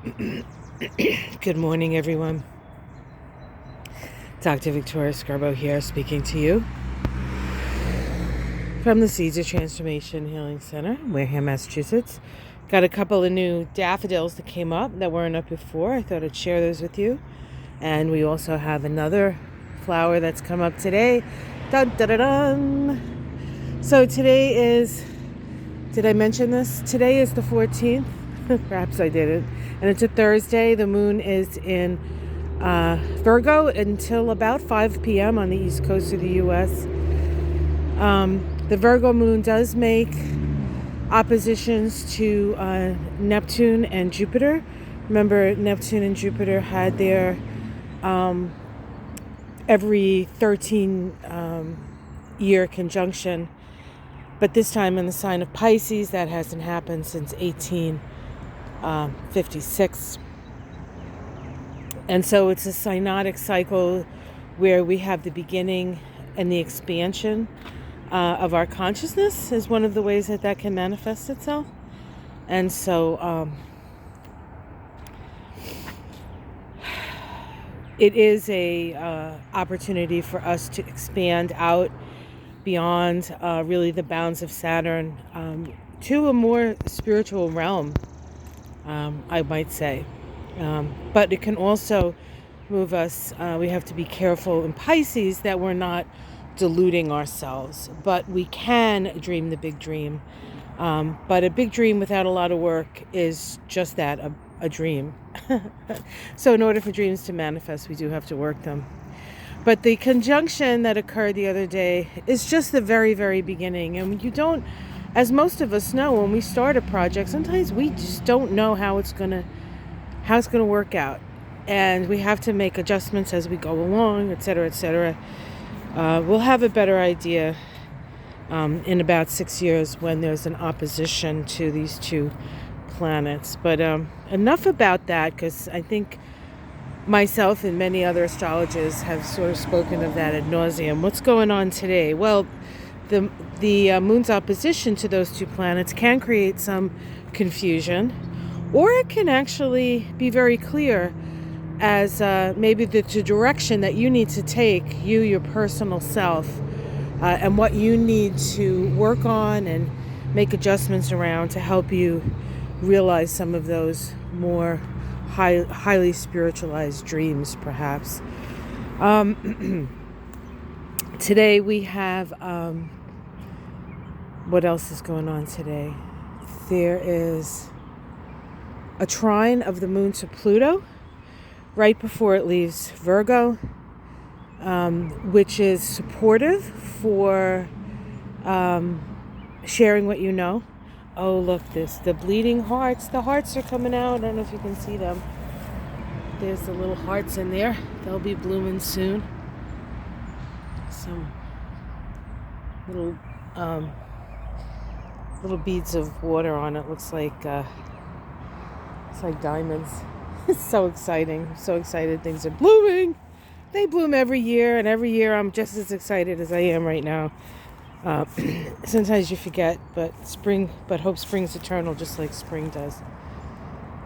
Good morning, everyone. Dr. Victoria Scarbo here, speaking to you from the Seeds of Transformation Healing Center, Wareham, Massachusetts. Got a couple of new daffodils that came up that weren't up before. I thought I'd share those with you. And we also have another flower that's come up today. Dun, dun, dun, dun. So today is, did I mention this? Today is the 14th. Perhaps I didn't. And it's a Thursday. The moon is in Virgo until about 5 p.m. on the east coast of the U.S. The Virgo moon does make oppositions to Neptune and Jupiter. Remember, Neptune and Jupiter had their every 13 year conjunction. But this time in the sign of Pisces, that hasn't happened since 1856. And so it's a synodic cycle where we have the beginning and the expansion of our consciousness is one of the ways that can manifest itself. And so it is a opportunity for us to expand out beyond really the bounds of Saturn to a more spiritual realm, I might say. But it can also move us. We have to be careful in Pisces that we're not deluding ourselves. But we can dream the big dream. But a big dream without a lot of work is just that, a dream. So in order for dreams to manifest, we do have to work them. But the conjunction that occurred the other day is just the very, very beginning. And you don't, as most of us know, when we start a project, sometimes we just don't know how it's going to work out. And we have to make adjustments as we go along, et cetera, et cetera. We'll have a better idea in about 6 years when there's an opposition to these two planets. But enough about that, because I think myself and many other astrologers have sort of spoken of that ad nauseum. What's going on today? Well, the moon's opposition to those two planets can create some confusion, or it can actually be very clear as maybe the direction that you need to take, your personal self, and what you need to work on and make adjustments around to help you realize some of those more highly spiritualized dreams, perhaps. Today we have, what else is going on today? There is a trine of the moon to Pluto right before it leaves Virgo, which is supportive for sharing what you know. Oh, look, the bleeding hearts. The hearts are coming out. I don't know if you can see them. There's the little hearts in there. They'll be blooming soon. Some little beads of water on it. Looks like it's like diamonds. It's so exciting. I'm so excited. Things are blooming. They bloom every year, and every year I'm just as excited as I am right now. Sometimes you forget, but hope springs eternal, just like spring does.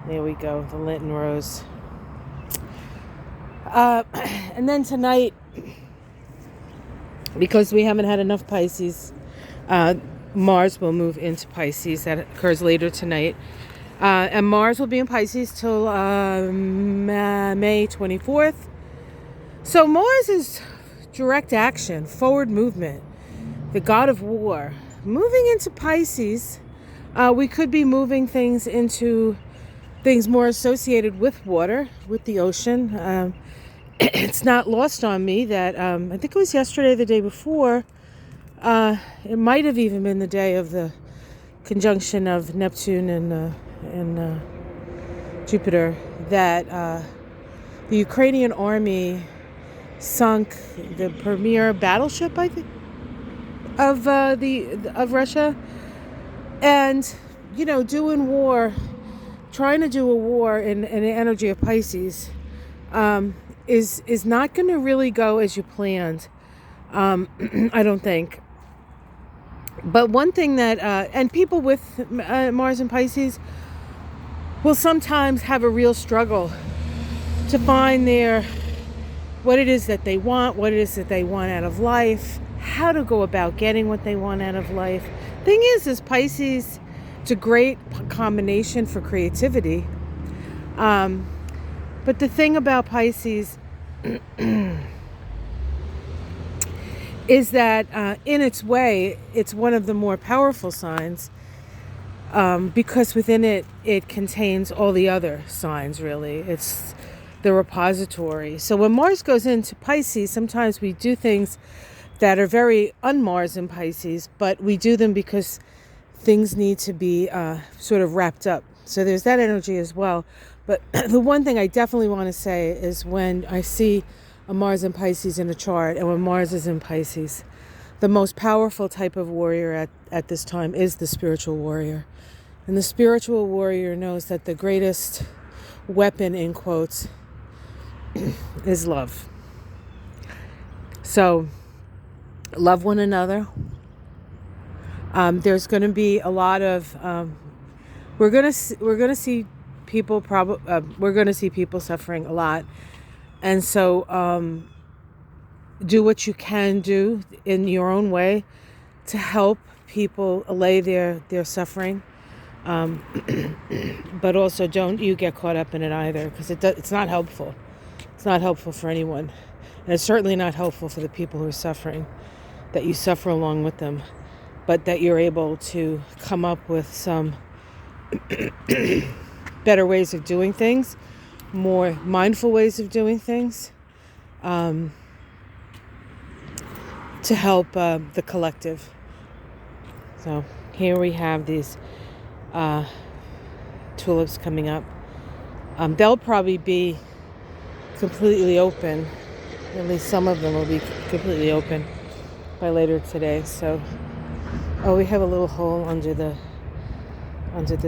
There we go, the Lenten rose. And then tonight, because we haven't had enough Pisces, Mars will move into Pisces. That occurs later tonight. And Mars will be in Pisces till May 24th. So Mars is direct action, forward movement. The god of war. Moving into Pisces, we could be moving things into things more associated with water, with the ocean. It's not lost on me that I think it was yesterday, the day before, it might have even been the day of the conjunction of Neptune and Jupiter, that the Ukrainian army sunk the premier battleship, I think, of Russia, and trying to do a war in the energy of Pisces is not going to really go as you planned. I don't think. But one thing that and people with Mars and Pisces will sometimes have a real struggle to find what it is that they want, what it is that they want out of life, how to go about getting what they want out of life. Thing is Pisces, it's a great combination for creativity. But the thing about Pisces is that in its way, it's one of the more powerful signs, because within it contains all the other signs, really. It's the repository. So when Mars goes into Pisces, sometimes we do things that are very un-Mars in Pisces, but we do them because things need to be sort of wrapped up. So there's that energy as well. But the one thing I definitely want to say is when I see a Mars in Pisces in a chart, and when Mars is in Pisces, the most powerful type of warrior at this time is the spiritual warrior. And the spiritual warrior knows that the greatest weapon, in quotes, is love. So love one another. There's going to be a lot of we're going to see people we're going to see people suffering a lot, and so do what you can do in your own way to help people allay their suffering, but also don't you get caught up in it either, because it's not helpful. It's not helpful for anyone, and it's certainly not helpful for the people who are suffering, that you suffer along with them, but that you're able to come up with some better ways of doing things, more mindful ways of doing things, to help the collective. So here we have these tulips coming up. They'll probably be completely open. At least some of them will be completely open by later today. So, we have a little hole under the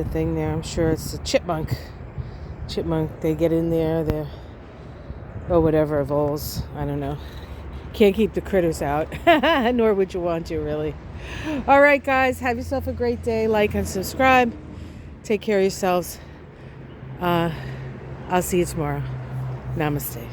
thing there. I'm sure it's a chipmunk. They get in there. Or whatever, voles. I don't know. Can't keep the critters out. Nor would you want to, really. All right, guys. Have yourself a great day. Like and subscribe. Take care of yourselves. I'll see you tomorrow. Namaste.